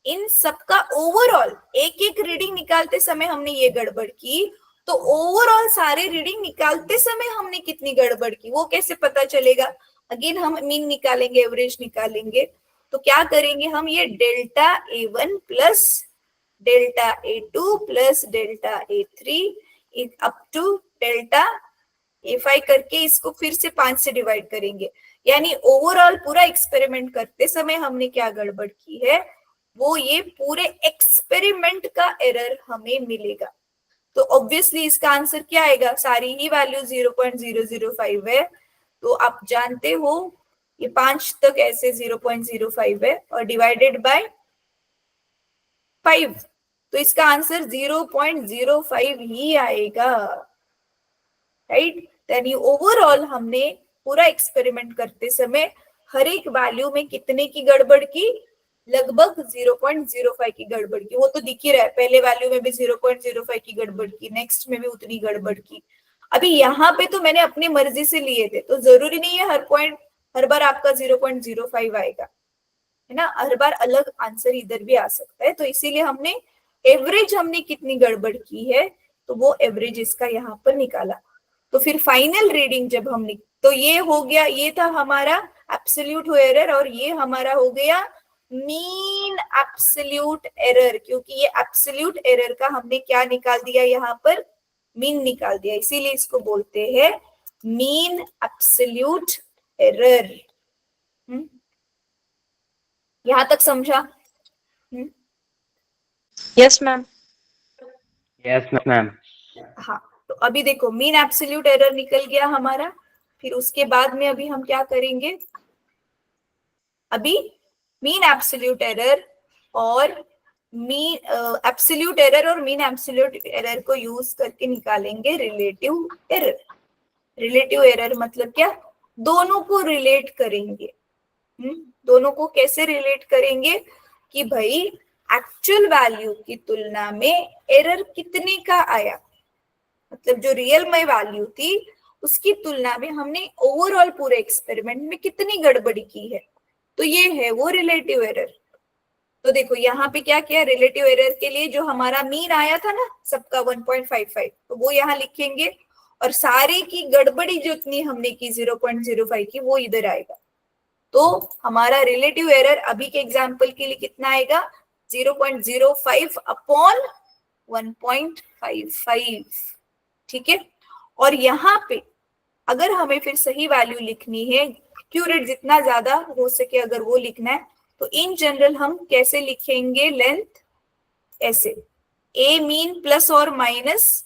Speaker 1: इन सबका ओवरऑल, एक एक रीडिंग निकालते समय हमने ये गड़बड़ की, तो ओवरऑल सारे रीडिंग निकालते समय हमने कितनी गड़बड़ की वो कैसे पता चलेगा। अगेन हम मीन निकालेंगे, एवरेज निकालेंगे, तो क्या करेंगे हम, ये delta A1 plus delta A2 plus delta A3 up to delta A5 करके इसको फिर से 5 से डिवाइड करेंगे। यानी ओवरऑल पूरा एक्सपेरिमेंट करते समय हमने क्या गड़बड़ की है, वो ये पूरे एक्सपेरिमेंट का एरर हमें मिलेगा। तो ऑब्वियसली इसका आंसर क्या आएगा, सारी ही वैल्यू 0.005 है, तो आप जानते हो ये 5 तक ऐसे 0.05 है और डिवाइडेड बाय 5, तो इसका आंसर 0.05 ही आएगा, राइट। यानी ओवरऑल हमने पूरा एक्सपेरिमेंट करते समय हर एक वैल्यू में कितने की गड़बड़ की, लगभग 0.05 की गड़बड़ की। वो तो दिख ही रहा है, पहले वैल्यू में भी 0.05 की गड़बड़ की, नेक्स्ट में भी उतनी गड़बड़ की। अभी यहाँ पे तो मैंने अपनी मर्जी से लिए थे, तो जरूरी नहीं है हर बार आपका 0.05 आएगा, है ना, हर बार अलग आंसर इधर भी आ सकता है। तो इसीलिए हमने एवरेज हमने कितनी गड़बड़ की है, तो वो एवरेज इसका यहाँ पर निकाला। तो फिर फाइनल रीडिंग जब हम तो ये हो गया, ये था हमारा एब्सोल्यूट एरर और ये हमारा हो गया मीन एब्सोल्यूट एरर, क्योंकि ये एब्सोल्यूट एरर का हमने क्या निकाल दिया, यहाँ पर मीन निकाल दिया, इसीलिए इसको बोलते हैं मीन एब्सोल्यूट एरर। यहां तक समझा?
Speaker 3: Yes, ma'am.
Speaker 4: Yes, ma'am.
Speaker 1: हाँ, तो अभी देखो मीन एब्सोल्यूट एरर निकल गया हमारा। फिर उसके बाद में अभी हम क्या करेंगे, अभी मीन एब्सोल्यूट एरर और मीन एब्सोल्यूट एरर और मीन एब्सोल्यूट एरर को यूज करके निकालेंगे रिलेटिव एरर। रिलेटिव एरर मतलब क्या, दोनों को रिलेट करेंगे। दोनों को कैसे रिलेट करेंगे कि भाई एक्चुअल वैल्यू की तुलना में एरर कितने का आया, मतलब जो रियल में वैल्यू थी उसकी तुलना में हमने ओवरऑल पूरे एक्सपेरिमेंट में कितनी गड़बड़ी की है, तो ये है वो रिलेटिव एरर। तो देखो यहाँ पे क्या किया, रिलेटिव एरर के लिए जो हमारा मीन आया था ना सबका 1.55, तो वो यहाँ लिखेंगे और सारे की गड़बड़ी जितनी हमने की 0.05 की वो इधर आएगा। तो हमारा रिलेटिव एरर अभी के एग्जांपल के लिए कितना आएगा, 0.05 अपॉन 1.55, ठीक है। और यहाँ पे अगर हमें फिर सही वैल्यू लिखनी है, एक्यूरेट जितना ज्यादा हो सके अगर वो लिखना है, तो इन जनरल हम कैसे लिखेंगे लेंथ, ऐसे a मीन प्लस और माइनस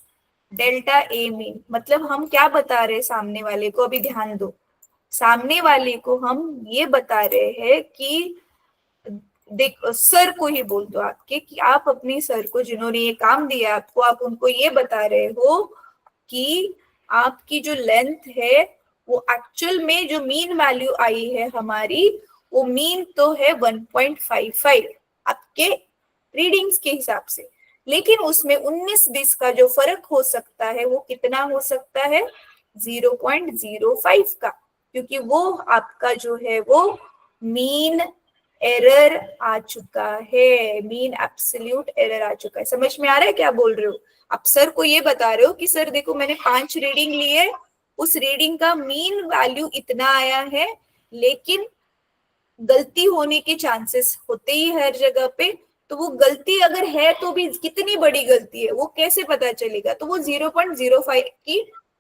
Speaker 1: डेल्टा ए मीन, मतलब हम क्या बता रहे हैं सामने वाले को, अभी ध्यान दो, सामने वाले को हम ये बता रहे हैं कि देख, सर को ही बोल दो आपके कि आप अपनी सर को, जिन्होंने ये काम दिया आपको, आप उनको ये बता रहे हो कि आपकी जो लेंथ है वो एक्चुअल में जो मीन वैल्यू आई है हमारी, वो मीन तो है 1.55 आपके रीडिंग्स के हिसाब से, लेकिन उसमें 19-20 का जो फर्क हो सकता है वो कितना हो सकता है, 0.05 का, क्योंकि वो आपका जो है वो मीन एरर आ चुका है, मीन एब्सोल्यूट एरर आ चुका है। समझ में आ रहा है क्या बोल रहे हो? आप सर को ये बता रहे हो कि सर देखो मैंने 5 रीडिंग लिए, उस रीडिंग का मीन वैल्यू इतना आया है, लेकिन गलती होने के चांसेस होते ही हर जगह पे, तो वो गलती अगर है तो भी कितनी बड़ी गलती है वो कैसे पता चलेगा, तो वो 0.05 की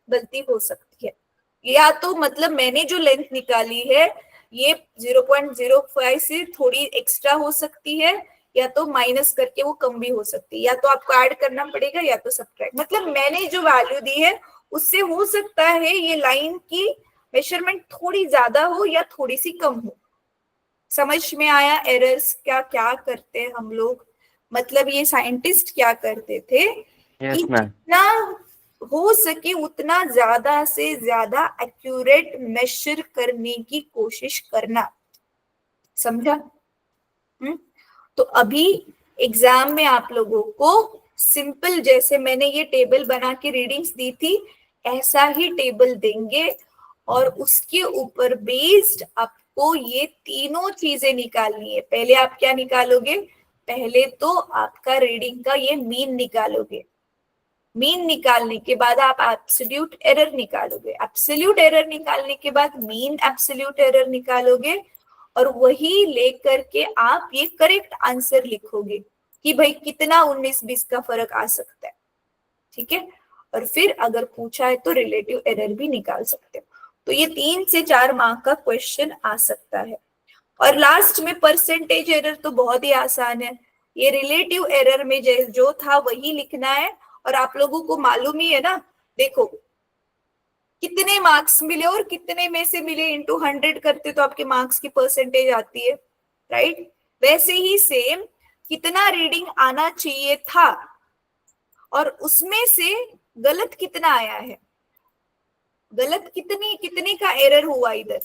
Speaker 1: गलती हो सकती है, या तो मतलब मैंने जो लेंथ निकाली है ये 0.05 से थोड़ी एक्स्ट्रा हो सकती है, या तो माइनस करके वो कम भी हो सकती है, या तो आपको ऐड करना पड़ेगा या तो सब्ट्रैक्ट, मतलब मैंने जो वैल्यू दी है उससे हो सकता है ये लाइन की मेजरमेंट थोड़ी ज्यादा हो या थोड़ी सी कम हो। समझ में आया एरर्स क्या क्या करते हैं हम लोग, मतलब ये साइंटिस्ट क्या करते थे
Speaker 4: Yes,
Speaker 1: कि
Speaker 4: ma'am.
Speaker 1: जितना हो सके उतना ज्यादा से ज्यादा एक्यूरेट मेजर करने की कोशिश करना, समझा? तो अभी एग्जाम में आप लोगों को सिंपल, जैसे मैंने ये टेबल बना के रीडिंग्स दी थी, ऐसा ही टेबल देंगे और उसके ऊपर बेस्ड आपको ये तीनों चीजें निकालनी है। पहले आप क्या निकालोगे, पहले तो आपका रीडिंग का ये मीन निकालोगे, मीन निकालने के बाद आप एब्सोल्यूट एरर निकालोगे, एब्सोल्यूट एरर निकालने के बाद मीन एब्सोल्यूट एरर निकालोगे, और वही लेकर के आप ये करेक्ट आंसर लिखोगे कि भाई कितना 19-20 का फर्क आ सकता है, ठीक है? और फिर अगर पूछा है तो रिलेटिव एरर भी निकाल सकते हो। तो ये 3 से 4 मार्क का क्वेश्चन आ सकता है। और लास्ट में परसेंटेज एरर तो बहुत ही आसान है, ये रिलेटिव एरर में जो था वही लिखना है, और आप लोगों को मालूम ही है ना, देखो कितने मार्क्स मिले और कितने में से मिले, इंटू 100 करते तो आपके मार्क्स की परसेंटेज आती है, राइट? वैसे ही सेम कितना रीडिंग आना चाहिए था और उसमें से गलत कितना आया है, गलत कितने का एरर हुआ इधर,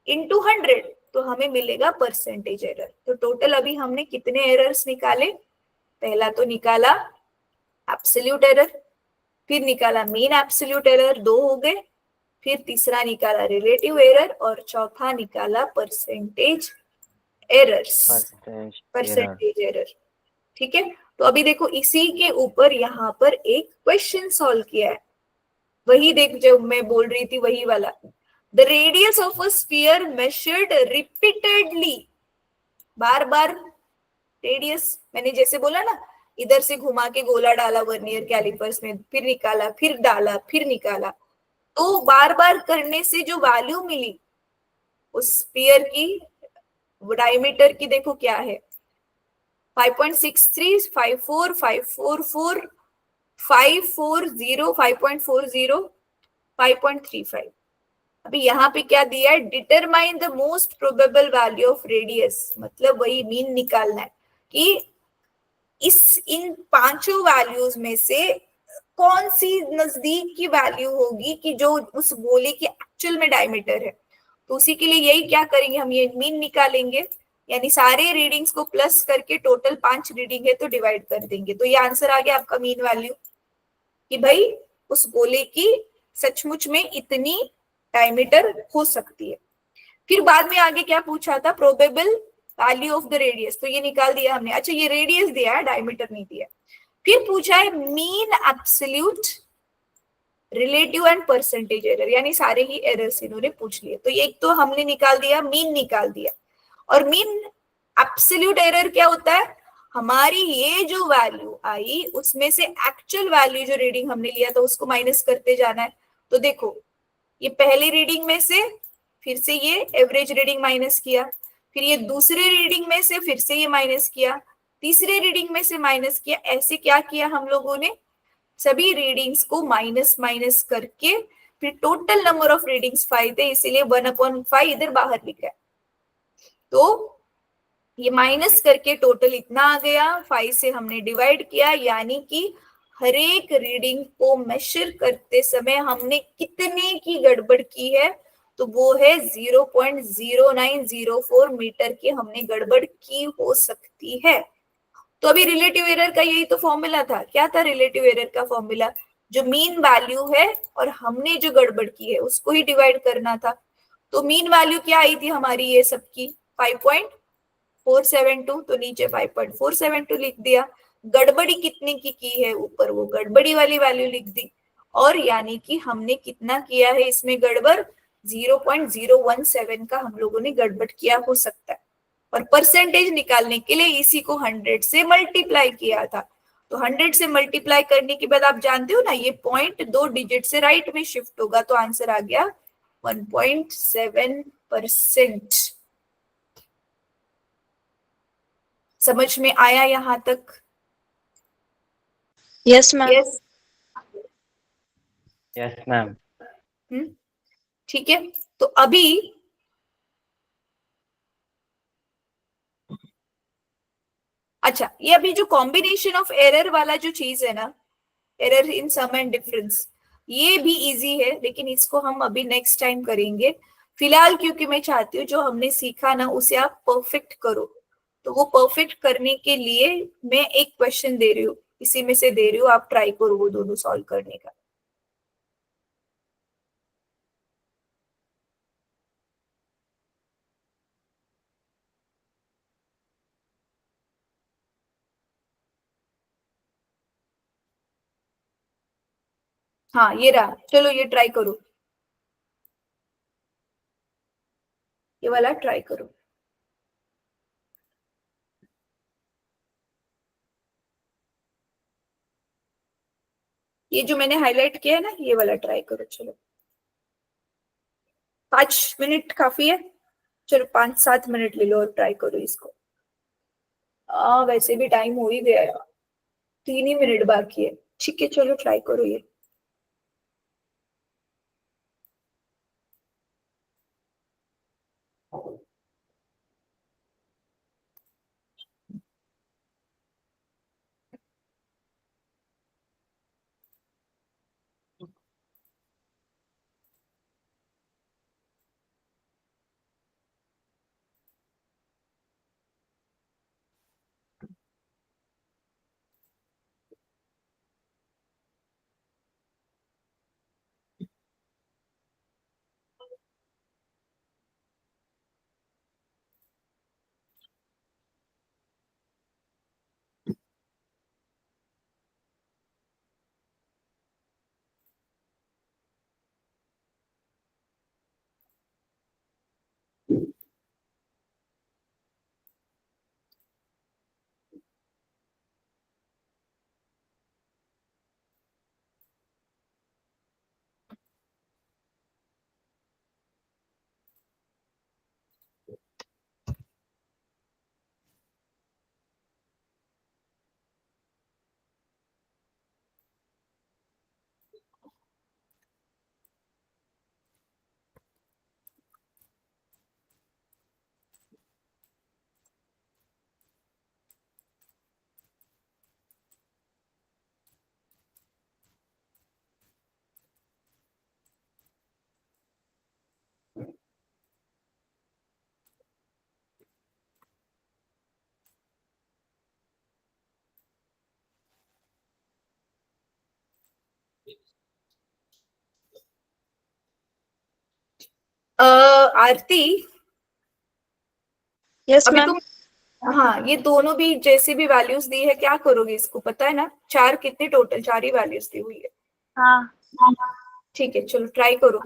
Speaker 1: इंटू 100, तो हमें मिलेगा परसेंटेज एरर। तो टोटल अभी हमने कितने एरर्स निकाले, पहला तो निकाला एब्सोल्यूट एरर, फिर निकाला मीन एब्सोल्यूट एरर, 2 हो गए, फिर तीसरा निकाला रिलेटिव एरर, और चौथा निकाला परसेंटेज एरर्स, परसेंटेज एरर, ठीक है? तो अभी देखो इसी के ऊपर यहाँ पर एक क्वेश्चन सॉल्व किया है, वही देख जो मैं बोल रही थी वही वाला, the radius of a sphere measured repeatedly, bar bar radius, मैंने जैसे बोला ना, इधर से घुमा के गोला डाला वर्नियर कैलिपर्स में, फिर निकाला, फिर डाला, फिर निकाला, तो बार बार करने से जो वैल्यू मिली उस स्फीयर की डायमीटर की, देखो क्या है, 5.63, 54, 544, 540, 5.40, 5.35। अभी यहाँ पे क्या दिया है, determine the most probable value of radius, मतलब वही मीन निकालना है कि इन पांचों वैल्यूज में से कौन सी नजदीक की वैल्यू होगी कि जो उस गोले की एक्चुअल में डायमीटर है। तो उसी के लिए यही क्या करेंगे, हम ये मीन निकालेंगे, यानी सारे रीडिंग्स को प्लस करके टोटल 5 रीडिंग है तो डिवाइड कर देंगे, तो ये आंसर आ गया आपका मीन वैल्यू कि भाई उस गोले की सचमुच में इतनी डायमीटर हो सकती है। फिर बाद में आगे क्या पूछा था, probable value of the radius, तो ये निकाल दिया हमने, अच्छा ये रेडियस दिया है, डायमीटर नहीं दिया। फिर पूछा है mean absolute, relative and percentage error, यानी सारे ही एरर्स इन्होंने पूछ लिए। तो एक तो हमने निकाल दिया, मीन निकाल दिया, और मीन एब्सोल्यूट एरर क्या होता है, हमारी ये जो वैल्यू आई उसमें से एक्चुअल वैल्यू जो रीडिंग हमने लिया था उसको माइनस करते जाना है। तो देखो ये पहली रीडिंग में से फिर से ये एवरेज रीडिंग माइनस किया, फिर ये दूसरे रीडिंग में से फिर से ये माइनस किया, तीसरे रीडिंग में से माइनस किया, ऐसे क्या किया हम लोगों ने, सभी रीडिंग्स को माइनस माइनस करके फिर टोटल नंबर ऑफ रीडिंग्स 5 थे, इसीलिए 1/5 इधर बाहर लिखा है। तो ये माइनस करके टोटल इतना आ गया, 5 से हमने डिवाइड किया, यानी कि हर एक रीडिंग को मेजर करते समय हमने कितने की गड़बड़ की है, तो वो है 0.0904 मीटर की हमने गड़बड़ की हो सकती है। तो अभी रिलेटिव एरर का यही तो फॉर्मूला था। क्या था रिलेटिव एरर का फॉर्मूला? जो मीन वैल्यू है और हमने जो गड़बड़ की है उसको ही डिवाइड करना था। तो मीन वैल्यू क्या आई थी हमारी ये सबकी? 5.472, तो नीचे 5.472 लिख दिया। गड़बड़ी कितने की है ऊपर वो गड़बड़ी वाली वैल्यू लिख दी, और यानी कि हमने कितना किया है इसमें गड़बड़? 0.017 का हम लोगों ने गड़बड़ किया हो सकता है। और परसेंटेज निकालने के लिए इसी को 100 से मल्टीप्लाई किया था। तो 100 से मल्टीप्लाई करने के बाद आप जानते हो ना, ये पॉइंट 2 डिजिट से राइट में शिफ्ट होगा, तो आंसर आ गया 1.7%। समझ में आया यहां तक?
Speaker 3: Yes ma'am.
Speaker 1: Yes.
Speaker 4: Yes, ma'am.
Speaker 1: ठीक है, तो अभी अच्छा, ये अभी जो कॉम्बिनेशन ऑफ एरर वाला जो चीज है ना, error in sum and difference, ये भी इजी है, लेकिन इसको हम अभी नेक्स्ट टाइम करेंगे। फिलहाल क्योंकि मैं चाहती हूँ जो हमने सीखा ना उसे आप परफेक्ट करो, तो वो परफेक्ट करने के लिए मैं एक क्वेश्चन दे रही हूँ, इसी में से दे रही हूँ, आप ट्राई करो वो दोनों सॉल्व करने का। हाँ ये रहा, चलो ये ट्राई करो, ये वाला ट्राई करो। ये जो मैंने हाईलाइट किया है ना, ये वाला ट्राई करो। चलो 5 मिनट काफी है, चलो 5-7 मिनट ले लो और ट्राई करो इसको। वैसे भी टाइम हो ही गया यार, 3 ही मिनट बाकी है। ठीक है, चलो ट्राई करो ये। आरती,
Speaker 3: यस
Speaker 1: अभी
Speaker 3: मैम।
Speaker 1: तुम, हाँ ये दोनों भी जैसे भी वैल्यूज दी है, क्या करोगे इसको? पता है ना, चार कितने टोटल? 4 ही वैल्यूज दी हुई है।
Speaker 3: हाँ।
Speaker 1: ठीक है, चलो ट्राई करो।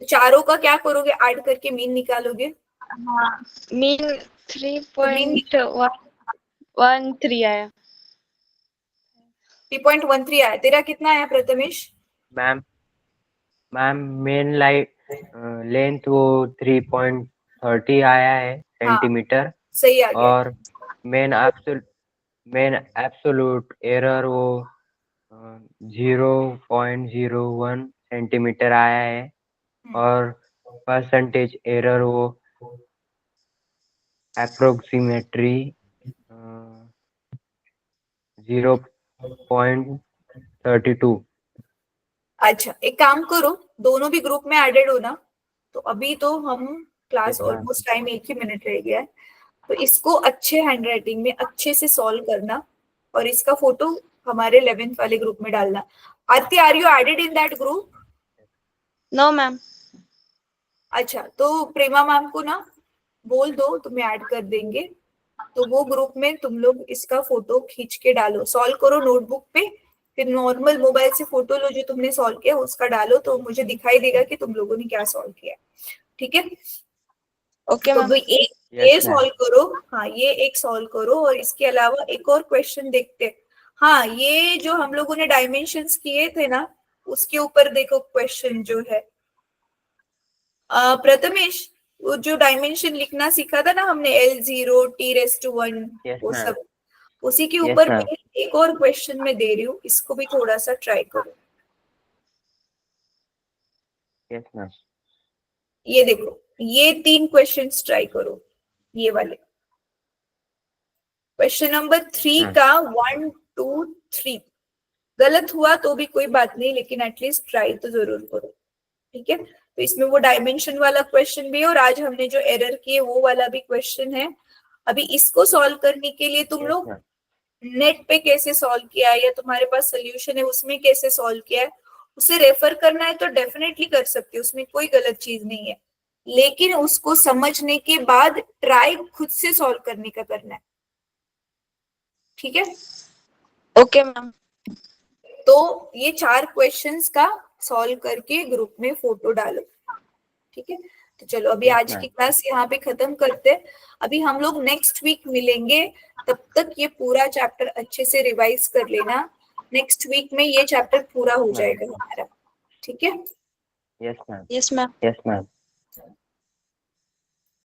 Speaker 1: चारों का क्या करोगे? ऐड करके मीन निकालोगे?
Speaker 3: हाँ, मीन
Speaker 1: तो मीन
Speaker 3: 3.13 आया।
Speaker 1: 3.13 आया। तेरा कितना आया Prathamesh?
Speaker 4: Ma'am ma'am main length वो 3.30 आया है
Speaker 1: हाँ
Speaker 4: सेंटीमीटर,
Speaker 1: सही आ गया।
Speaker 4: और मेन एब्सोल्यूट एरर वो 0.01 सेंटीमीटर आया है और परसेंटेज एरर वो अप्रोक्सीमेटरी 0.32।
Speaker 1: अच्छा, एक काम करो, दोनों भी ग्रुप में एडेड हो ना, तो अभी तो हम class
Speaker 4: Yes, ma'am.
Speaker 1: Almost time 1 ही मिनट रह गया है, तो इसको अच्छे हैंडराइटिंग में अच्छे से सॉल्व करना और इसका फोटो हमारे 11th वाले ग्रुप में डालना। Aarti, are you added in that group?
Speaker 3: No ma'am.
Speaker 1: अच्छा, तो प्रेमा मैम को ना बोल दो, तुम्हें ऐड कर देंगे, तो वो ग्रुप में तुम लोग इसका फोटो खींच के डालो, सॉल्व करो नोटबुक पे, फिर नॉर्मल मोबाइल से फोटो लो जो तुमने सॉल्व किया उसका डालो, तो मुझे दिखाई देगा कि तुम लोगों ने क्या सॉल्व किया। ठीक है,
Speaker 3: ओके
Speaker 1: तो
Speaker 3: मैम।
Speaker 1: भाई एक
Speaker 4: Yes,
Speaker 1: ये
Speaker 4: ma'am.
Speaker 1: सॉल्व करो, हाँ ये एक सॉल्व करो, और इसके अलावा एक और क्वेश्चन देखते हैं। हाँ, ये जो हम लोगों ने डायमेंशंस किए थे ना, उसके ऊपर देखो क्वेश्चन जो है। प्रथमेश, वो जो डायमेंशन लिखना सीखा था ना हमने, L0 T⁻1,
Speaker 4: Yes,
Speaker 1: वो
Speaker 4: ma'am.
Speaker 1: सब, उसी के
Speaker 4: Yes,
Speaker 1: ऊपर
Speaker 4: ma'am.
Speaker 1: मैं एक और क्वेश्चन में दे रही हूँ, इसको भी थोड़ा सा ट्राई करो।
Speaker 4: Yes, ma'am.
Speaker 1: ये देखो, ये 3 क्वेश्चंस ट्राई करो, ये वाले क्वेश्चन नंबर 3
Speaker 4: हाँ.
Speaker 1: का 1 2 3 गलत हुआ तो भी कोई बात नहीं, लेकिन एटलीस्ट ट्राई तो जरूर करो। ठीक है, तो इसमें वो डायमेंशन वाला क्वेश्चन भी है, और आज हमने जो एरर किए वो वाला भी क्वेश्चन है। अभी इसको सॉल्व करने के लिए तुम
Speaker 4: Yes,
Speaker 1: लोग
Speaker 4: ma'am.
Speaker 1: नेट पे कैसे सॉल्व किया है, या तुम्हारे पास सोल्यूशन है उसमें कैसे सॉल्व किया है, उसे रेफर करना है तो डेफिनेटली कर सकते हो, उसमें कोई गलत चीज नहीं है, लेकिन उसको समझने के बाद ट्राई खुद से सॉल्व करने का करना है। ठीक है,
Speaker 3: ओके मैम।
Speaker 1: तो ये 4 क्वेश्चंस का सॉल्व करके ग्रुप में फोटो डालो। ठीक है, तो चलो अभी
Speaker 4: Yes,
Speaker 1: आज
Speaker 4: ma'am.
Speaker 1: की क्लास यहाँ पे खत्म करते हैं। अभी हम लोग नेक्स्ट वीक मिलेंगे, तब तक ये पूरा चैप्टर अच्छे से रिवाइज कर लेना, नेक्स्ट वीक में ये चैप्टर पूरा हो
Speaker 4: Yes, ma'am.
Speaker 1: जाएगा हमारा। ठीक है,
Speaker 4: Yes, ma'am.
Speaker 3: Yes ma'am.
Speaker 4: Yes, ma'am.